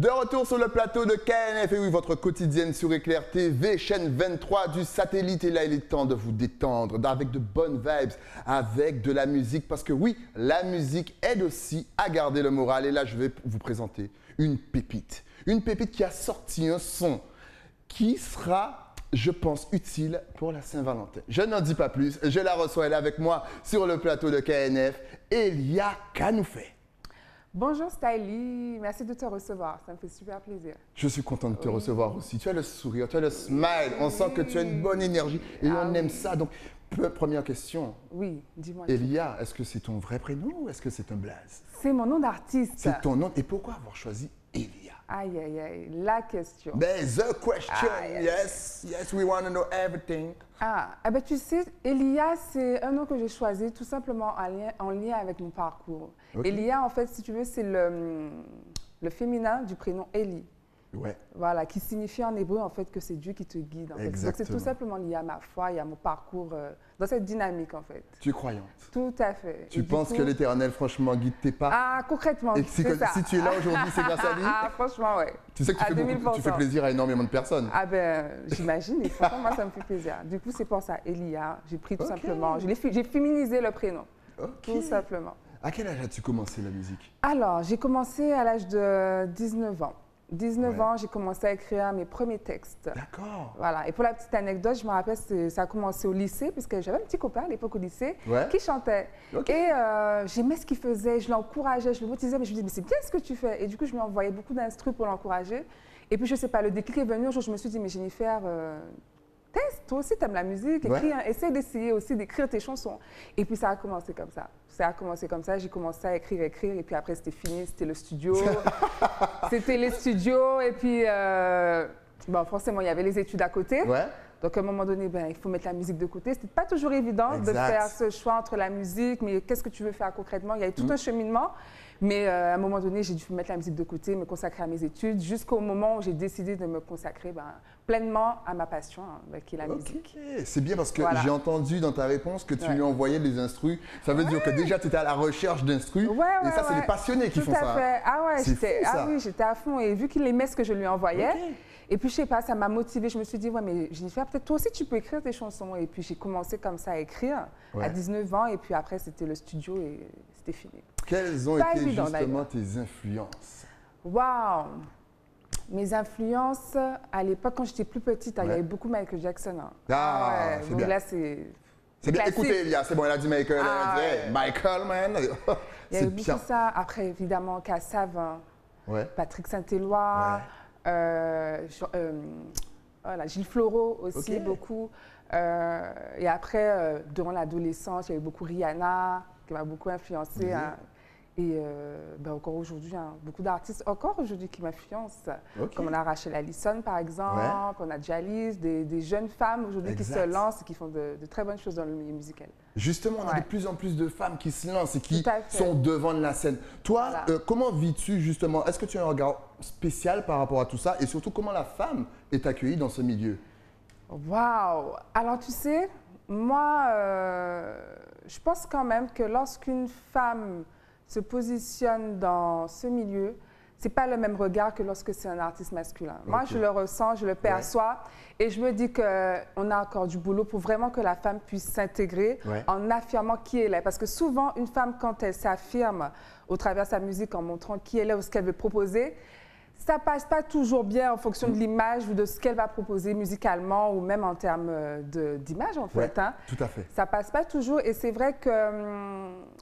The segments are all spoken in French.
De retour sur le plateau de KNF, et oui, votre quotidienne sur Éclair TV, chaîne 23 du satellite. Et là, il est temps de vous détendre avec de bonnes vibes, avec de la musique. Parce que oui, la musique aide aussi à garder le moral. Et là, je vais vous présenter une pépite. Une pépite qui a sorti un son qui sera, je pense, utile pour la Saint-Valentin. Je n'en dis pas plus. Je la reçois, elle est avec moi sur le plateau de KNF, Elia Kanoufé. Bonjour Stylie, merci de te recevoir, ça me fait super plaisir. Je suis content de te recevoir aussi. Tu as le sourire, tu as le smile, on sent que tu as une bonne énergie et on aime ça. Donc, première question. Oui, dis-moi. Elia, est-ce que c'est ton vrai prénom ou est-ce que c'est un blaze? C'est mon nom d'artiste. C'est ton nom. Et pourquoi avoir choisi Elia? Aïe, aïe, aïe, la question. Ben, the question, yes, yes, we want to know everything. Ah, ben tu sais, Elia, c'est un nom que j'ai choisi tout simplement en lien avec mon parcours. Okay. Elia, en fait, si tu veux, c'est le féminin du prénom Eli. Ouais. Voilà, qui signifie en hébreu, en fait, que c'est Dieu qui te guide. En fait. Donc, c'est tout simplement lié à ma foi et à mon parcours dans cette dynamique, en fait. Tu es croyante? Tout à fait. Tu penses que l'Éternel, franchement, guide tes pas? Ah, concrètement, c'est ça. Si tu es là aujourd'hui, c'est grâce à lui? Ah, franchement, ouais. Tu sais que tu fais plaisir à énormément de personnes. Ah ben, j'imagine, et franchement, moi, ça me fait plaisir. Du coup, c'est pour ça, Elia. J'ai pris tout simplement, j'ai féminisé le prénom. Tout simplement. À quel âge as-tu commencé la musique? Alors, j'ai commencé à l'âge de 19 ans. 19 ans, j'ai commencé à écrire mes premiers textes. D'accord. Voilà. Et pour la petite anecdote, je me rappelle, ça a commencé au lycée, puisque j'avais un petit copain à l'époque au lycée qui chantait. Et j'aimais ce qu'il faisait, je l'encourageais, je le motivais, mais je lui disais, mais c'est bien ce que tu fais. Et du coup, je lui envoyais beaucoup d'instrus pour l'encourager. Et puis, je ne sais pas, le déclic est venu un jour, je me suis dit, mais Jennifer, teste, toi aussi, tu aimes la musique, écris, essaie d'essayer aussi d'écrire tes chansons. Et puis, ça a commencé comme ça. Ça a commencé comme ça, j'ai commencé à écrire, et puis après, c'était fini, c'était le studio. C'était les studios, et puis, bon, forcément, il y avait les études à côté. Donc, à un moment donné, ben, il faut mettre la musique de côté. C'était pas toujours évident de faire ce choix entre la musique, mais qu'est-ce que tu veux faire concrètement? Il y avait tout un cheminement. Mais à un moment donné, j'ai dû mettre la musique de côté, me consacrer à mes études, jusqu'au moment où j'ai décidé de me consacrer pleinement à ma passion, qui est la musique. C'est bien parce que j'ai entendu dans ta réponse que tu lui envoyais des instrus. Ça veut dire que déjà, tu étais à la recherche d'instrus. Et ça, c'est les passionnés qui font ça. Tout à fait. Ah ouais, oui, j'étais à fond. Et vu qu'il aimait ce que je lui envoyais, et puis, je sais pas, ça m'a motivée. Je me suis dit, ouais, mais Jennifer, peut-être toi aussi, tu peux écrire tes chansons. Et puis, j'ai commencé comme ça à écrire à 19 ans. Et puis après, c'était le studio et c'était fini. Quelles ont été justement tes influences? Waouh! Mes influences, à l'époque, quand j'étais plus petite, il y avait beaucoup Michael Jackson. Ah, c'est bien. Là, c'est bien. Écoutez, Elia, c'est bon, elle a dit Michael. Michael, man. Il y a eu beaucoup ça. Après, évidemment, Kassav, Patrick Saint-Éloi. Voilà, Gilles Floro aussi, beaucoup. Et après, durant l'adolescence, il y a eu beaucoup Rihanna, qui m'a beaucoup influencée. Et encore aujourd'hui, beaucoup d'artistes encore aujourd'hui qui m'influencent. Comme on a Rachel Allison, par exemple, on a Jalis, des jeunes femmes aujourd'hui qui se lancent et qui font de très bonnes choses dans le milieu musical. Justement, on a de plus en plus de femmes qui se lancent et qui sont devant la scène. Toi, comment vis-tu justement? Est-ce que tu as un regard spécial par rapport à tout ça? Et surtout, comment la femme est accueillie dans ce milieu? Waouh! Alors, tu sais, moi, je pense quand même que lorsqu'une femme se positionne dans ce milieu, ce n'est pas le même regard que lorsque c'est un artiste masculin. Moi, je le ressens, je le perçois et je me dis qu'on a encore du boulot pour vraiment que la femme puisse s'intégrer en affirmant qui elle est. Parce que souvent, une femme, quand elle s'affirme au travers de sa musique en montrant qui elle est ou ce qu'elle veut proposer, ça ne passe pas toujours bien en fonction de l'image ou de ce qu'elle va proposer musicalement ou même en termes d'image, en fait. Tout à fait. Ça ne passe pas toujours et c'est vrai que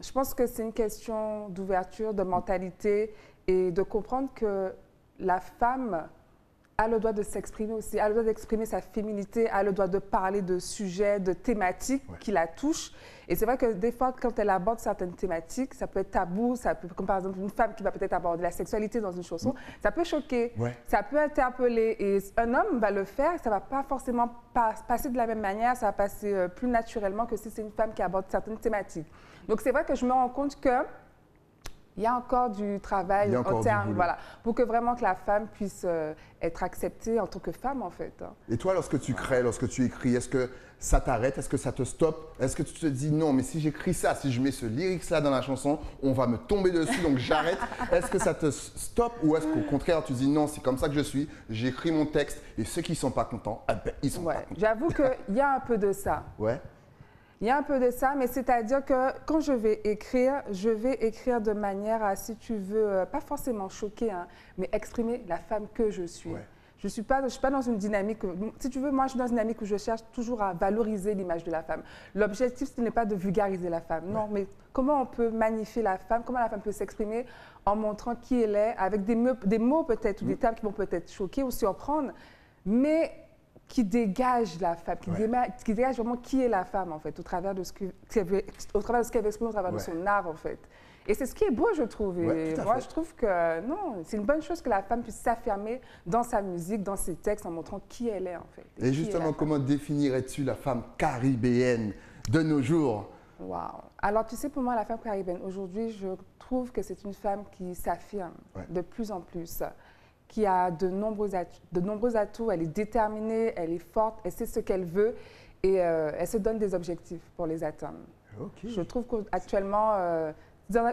je pense que c'est une question d'ouverture, de mentalité et de comprendre que la femme a le droit de s'exprimer aussi, a le droit d'exprimer sa féminité, a le droit de parler de sujets, de thématiques qui la touchent. Et c'est vrai que des fois, quand elle aborde certaines thématiques, ça peut être tabou, ça peut, comme par exemple une femme qui va peut-être aborder la sexualité dans une chanson, ça peut choquer, ça peut interpeller. Et un homme va le faire, ça ne va pas forcément passer de la même manière, ça va passer plus naturellement que si c'est une femme qui aborde certaines thématiques. Donc c'est vrai que je me rends compte que Il y a encore du travail en termes, voilà, pour que vraiment que la femme puisse être acceptée en tant que femme, en fait. Et toi, lorsque tu crées, lorsque tu écris, est-ce que ça t'arrête? Est-ce que ça te stoppe? Est-ce que tu te dis non, mais si j'écris ça, si je mets ce lyrics-là dans la chanson, on va me tomber dessus, donc j'arrête? Est-ce que ça te stoppe ou est-ce qu'au contraire, tu dis non, c'est comme ça que je suis, j'écris mon texte et ceux qui ne sont pas contents, eh ben, ils sont pas contents. J'avoue qu'il y a un peu de ça. Ouais. Il y a un peu de ça, mais c'est-à-dire que quand je vais écrire de manière à, si tu veux, pas forcément choquer, hein, mais exprimer la femme que je suis. Ouais. Je ne suis pas dans une dynamique, si tu veux, moi je suis dans une dynamique où je cherche toujours à valoriser l'image de la femme. L'objectif, ce n'est pas de vulgariser la femme, non, mais comment on peut magnifier la femme, comment la femme peut s'exprimer en montrant qui elle est, avec des mots peut-être, ou des termes qui vont peut-être choquer ou surprendre, mais qui dégage la femme, qui dégage vraiment qui est la femme, en fait, au travers de ce qu'elle veut exprimer, au travers de son art, en fait. Et c'est ce qui est beau, je trouve. Et moi, je trouve que non, c'est une bonne chose que la femme puisse s'affirmer dans sa musique, dans ses textes, en montrant qui elle est, en fait. Et justement, comment définirais-tu la femme caribéenne de nos jours? Waouh! Alors, tu sais, pour moi, la femme caribéenne, aujourd'hui, je trouve que c'est une femme qui s'affirme de plus en plus, qui a de nombreux atouts, elle est déterminée, elle est forte, elle sait ce qu'elle veut et elle se donne des objectifs pour les atteindre. Okay. Je trouve qu'actuellement,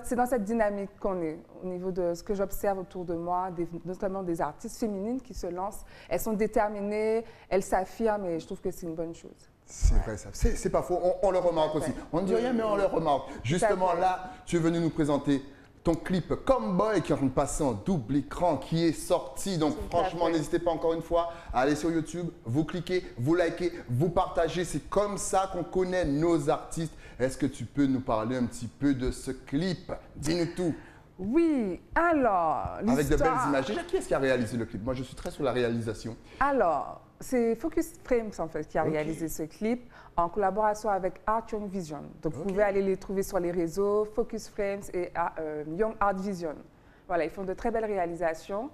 c'est dans cette dynamique qu'on est, au niveau de ce que j'observe autour de moi, notamment des artistes féminines qui se lancent. Elles sont déterminées, elles s'affirment et je trouve que c'est une bonne chose. C'est vrai ça, c'est pas faux, on le remarque aussi. On ne dit rien mais on le remarque. Justement là, tu es venu nous présenter ton clip Comboy qui est en train de passer en double écran, qui est sorti. Donc franchement, n'hésitez pas encore une fois à aller sur YouTube, vous cliquez, vous likez, vous partagez. C'est comme ça qu'on connaît nos artistes. Est-ce que tu peux nous parler un petit peu de ce clip? Dis-nous tout. Oui, alors, avec de belles images. Déjà, qui est-ce qui a réalisé le clip? Moi, je suis très sur la réalisation. Alors, c'est Focus Frames, en fait, qui a réalisé ce clip en collaboration avec Art Young Vision. Donc, vous pouvez aller les trouver sur les réseaux, Focus Frames et Young Art Vision. Voilà, ils font de très belles réalisations.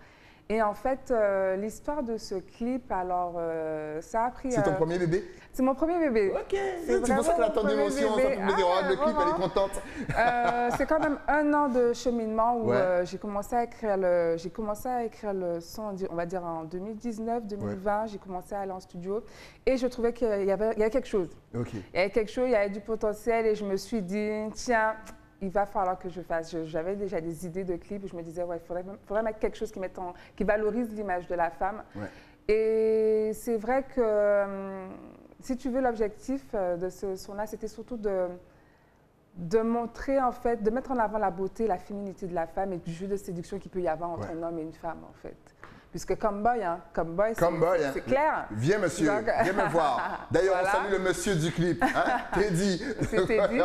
Et en fait, l'histoire de ce clip, alors, ça a pris... C'est ton premier bébé? C'est mon premier bébé. Ok, c'est pour ça qu'elle a tant d'émotions, ça peut me dire, le clip, elle est contente. C'est quand même 1 an de cheminement où j'ai commencé à écrire le son, on va dire en 2019, 2020, j'ai commencé à aller en studio et je trouvais qu'il y avait quelque chose. Il y avait quelque chose, il y avait du potentiel et je me suis dit, tiens, il va falloir que je fasse. J'avais déjà des idées de clips où je me disais, il faudrait mettre quelque chose qui valorise l'image de la femme. Et c'est vrai que, si tu veux, l'objectif de ce son-là, c'était surtout de montrer, en fait, de mettre en avant la beauté, la féminité de la femme et du jeu de séduction qu'il peut y avoir entre un homme et une femme, en fait. Puisque Comboy, c'est clair. Viens, monsieur, viens me voir. D'ailleurs, on salue le monsieur du clip, Teddy. C'est Teddy.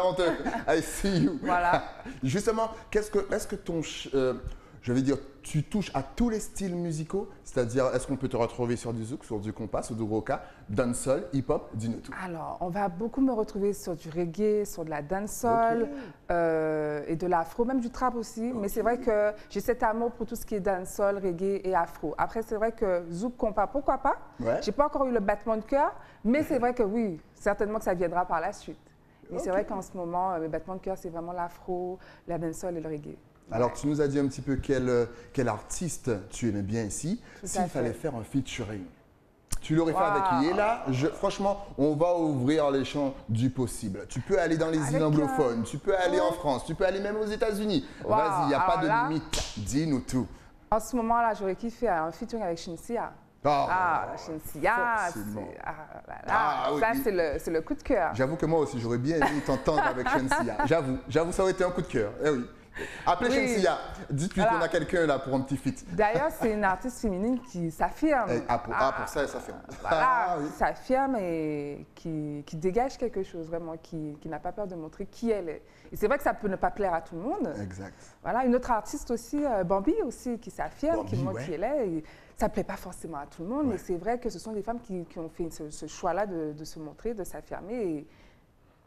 I see you. Voilà. Justement, est-ce que ton... je vais dire, tu touches à tous les styles musicaux, c'est-à-dire, est-ce qu'on peut te retrouver sur du zouk, sur du compas, sur du roca, dancehall, hip-hop, dis-nous tout. Alors, on va beaucoup me retrouver sur du reggae, sur de la dancehall et de l'afro, même du trap aussi. Mais c'est vrai que j'ai cet amour pour tout ce qui est dancehall, reggae et afro. Après, c'est vrai que zouk, compas, pourquoi pas? J'ai pas encore eu le battement de cœur, mais c'est vrai que oui, certainement que ça viendra par la suite. Mais c'est vrai qu'en ce moment, mes battements de cœur, c'est vraiment l'afro, la dancehall et le reggae. Alors, tu nous as dit un petit peu quel artiste tu aimais bien ici. S'il fallait faire un featuring, tu l'aurais fait avec qui? Et là, franchement, on va ouvrir les champs du possible. Tu peux aller dans les îles anglophones, tu peux aller en France, tu peux aller même aux États-Unis. Vas-y, il n'y a pas de limite. Dis-nous tout. En ce moment-là, j'aurais kiffé un featuring avec Shinsia. Shinsia, ça c'est le coup de cœur. J'avoue que moi aussi, j'aurais bien aimé t'entendre avec Shinsia. J'avoue, ça aurait été un coup de cœur. Eh oui. Appelez Shinsia, dites-lui qu'on a quelqu'un là pour un petit feat. D'ailleurs, c'est une artiste féminine qui s'affirme. Pour ça, elle s'affirme. S'affirme et qui dégage quelque chose vraiment, qui n'a pas peur de montrer qui elle est. Et c'est vrai que ça peut ne pas plaire à tout le monde. Exact. Voilà, une autre artiste aussi, Bambi aussi, qui s'affirme, qui montre qui elle est. Et ça ne plaît pas forcément à tout le monde, mais c'est vrai que ce sont des femmes qui ont fait ce choix-là de se montrer, de s'affirmer.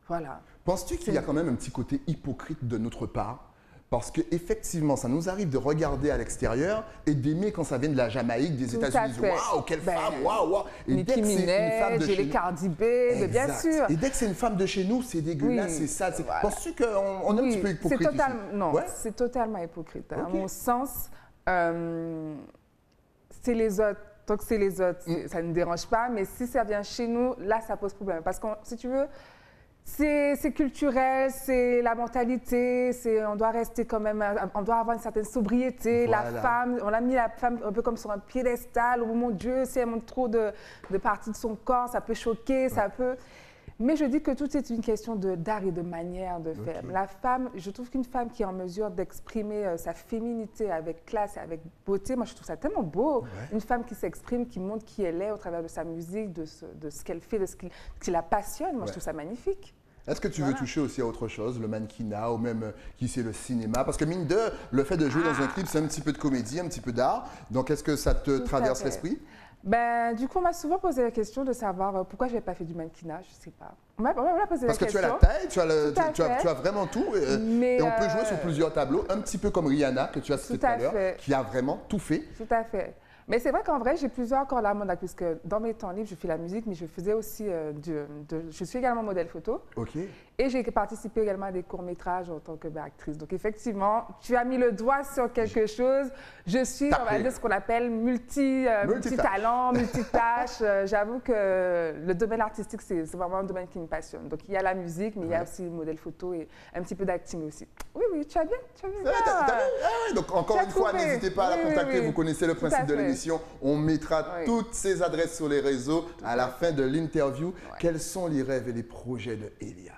Voilà. Penses-tu qu'il y a quand même un petit côté hypocrite de notre part? Parce qu'effectivement, ça nous arrive de regarder à l'extérieur et d'aimer quand ça vient de la Jamaïque, des États-Unis. Waouh, quelle femme, waouh, waouh. Et dès que c'est une femme de chez nous, Cardi B, bien sûr. Et dès que c'est une femme de chez nous, c'est dégueulasse, c'est ça. Voilà. Penses-tu qu'on est un petit peu hypocrite ici? Non, c'est totalement hypocrite. À mon sens, c'est les autres. Tant que c'est les autres, ça ne dérange pas. Mais si ça vient chez nous, là, ça pose problème. Parce que, si tu veux, c'est culturel, c'est la mentalité, on doit rester quand même, on doit avoir une certaine sobriété. Voilà. La femme, on a mis la femme un peu comme sur un piédestal. Oh mon Dieu, si elle montre trop de parties de son corps, ça peut choquer, ça peut... Mais je dis que tout est une question d'art et de manière de faire. La femme, je trouve qu'une femme qui est en mesure d'exprimer sa féminité avec classe et avec beauté, moi je trouve ça tellement beau. Une femme qui s'exprime, qui montre qui elle est au travers de sa musique, de ce qu'elle fait, de ce qui la passionne, moi je trouve ça magnifique. Est-ce que tu veux toucher aussi à autre chose, le mannequinat ou même qui c'est le cinéma? Parce que mine de, le fait de jouer dans un clip, c'est un petit peu de comédie, un petit peu d'art. Donc est-ce que ça te traverse l'esprit? Ben, du coup, on m'a souvent posé la question de savoir pourquoi je n'avais pas fait du mannequinat, je ne sais pas. On m'a posé la question. Parce que tu as la taille, tu as vraiment tout. Et on peut jouer sur plusieurs tableaux, un petit peu comme Rihanna, que tu as cité tout à l'heure, qui a vraiment tout fait. Tout à fait. Mais c'est vrai qu'en vrai, j'ai plusieurs cordes à mon arc, puisque dans mes temps libres, je fais la musique, mais je faisais aussi je suis également modèle photo. OK. Et j'ai participé également à des courts-métrages en tant qu'actrice. Donc effectivement, tu as mis le doigt sur quelque chose. Je suis, on va dire, ce qu'on appelle multi-talent, multitâche. J'avoue que le domaine artistique, c'est vraiment un domaine qui me passionne. Donc il y a la musique, mais il y a aussi le modèle photo et un petit peu d'acting aussi. Oui, tu as bien, donc encore une fois, n'hésitez pas à la contacter. Vous connaissez le principe de l'émission. On mettra toutes ses adresses sur les réseaux à la fin de l'interview. Quels sont les rêves et les projets de Elia?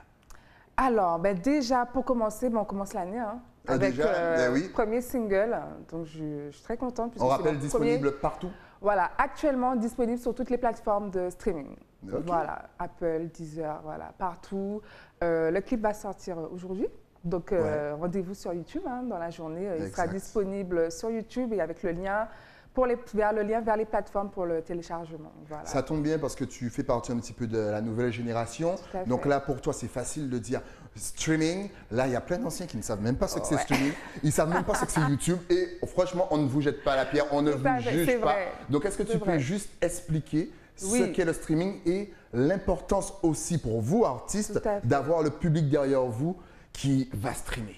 Alors, déjà, pour commencer, on commence l'année avec le premier single. Donc, je suis très contente. On rappelle disponible partout? Voilà, actuellement disponible sur toutes les plateformes de streaming. Voilà, Apple, Deezer, voilà, partout. Le clip va sortir aujourd'hui. Donc, rendez-vous sur YouTube dans la journée. Il sera disponible sur YouTube et avec le lien vers les plateformes pour le téléchargement. Voilà. Ça tombe bien parce que tu fais partie un petit peu de la nouvelle génération. Donc là, pour toi, c'est facile de dire streaming. Là, il y a plein d'anciens qui ne savent même pas ce que c'est streaming. Ils ne savent même pas ce que c'est YouTube. Et franchement, on ne vous jette pas la pierre, on ne vous juge pas. Donc, est-ce que tu peux juste expliquer ce qu'est le streaming et l'importance aussi pour vous, artistes, d'avoir le public derrière vous qui va streamer?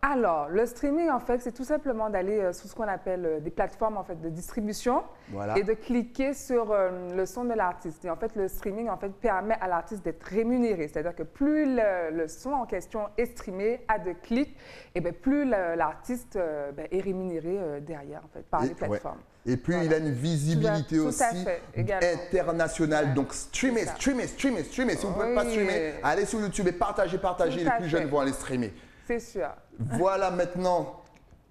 Alors, le streaming, en fait, c'est tout simplement d'aller sur ce qu'on appelle des plateformes en fait, de distribution et de cliquer sur le son de l'artiste. Et en fait, le streaming en fait, permet à l'artiste d'être rémunéré. C'est-à-dire que plus le son en question est streamé à de clics, et bien, plus l'artiste est rémunéré derrière en fait, par les plateformes. Et puis, il a une visibilité aussi internationale. Donc, streamer. Si vous ne pouvez pas streamer, allez sur YouTube et partagez. Les plus jeunes vont aller streamer. C'est sûr. Voilà maintenant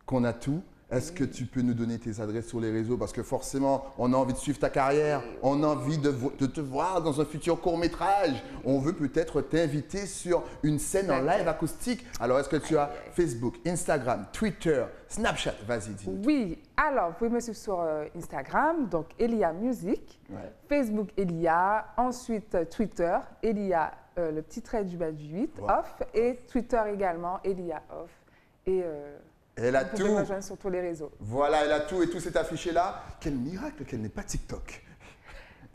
qu'on a tout. Est-ce que tu peux nous donner tes adresses sur les réseaux? Parce que forcément, on a envie de suivre ta carrière. On a envie de te voir dans un futur court-métrage. On veut peut-être t'inviter sur une scène en live acoustique. Alors, est-ce que tu as Facebook, Instagram, Twitter, Snapchat? Vas-y, dis-nous. Oui. Alors, vous pouvez me suivre sur Instagram, donc Elia Music. Facebook, Elia. Ensuite, Twitter, Elia, le petit trait du bas du 8, off. Et Twitter également, Elia off. Et elle a vous pouvez me rejoindre sur tous les réseaux. Voilà, elle a tout et tout s'est affiché là. Quel miracle qu'elle n'ait pas TikTok.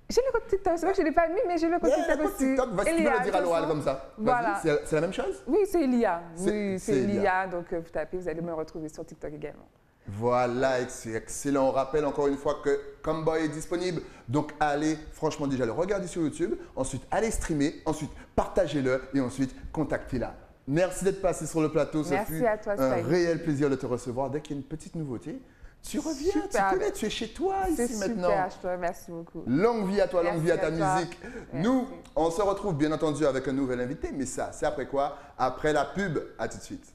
J'ai le compte TikTok, c'est vrai que je ne l'ai pas mis, mais j'ai le compte TikTok aussi. TikTok, vas-y, tu peux le dire à l'oral comme ça. Voilà. C'est la même chose? Oui, c'est Elia. Oui, c'est Elia. Donc, vous tapez, vous allez me retrouver sur TikTok également. Voilà, c'est excellent. On rappelle encore une fois que Comeboy est disponible. Donc, allez, franchement, déjà le regarder sur YouTube. Ensuite, allez streamer. Ensuite, partagez-le. Et ensuite, contactez-la. Merci d'être passé sur le plateau. Merci à toi, un réel plaisir de te recevoir. Dès qu'il y a une petite nouveauté, tu reviens, tu connais, tu es chez toi ici maintenant. C'est super, je te remercie beaucoup. Longue vie à toi, longue vie à ta musique. Nous, on se retrouve bien entendu avec un nouvel invité. Mais ça, c'est après quoi? Après la pub. À tout de suite.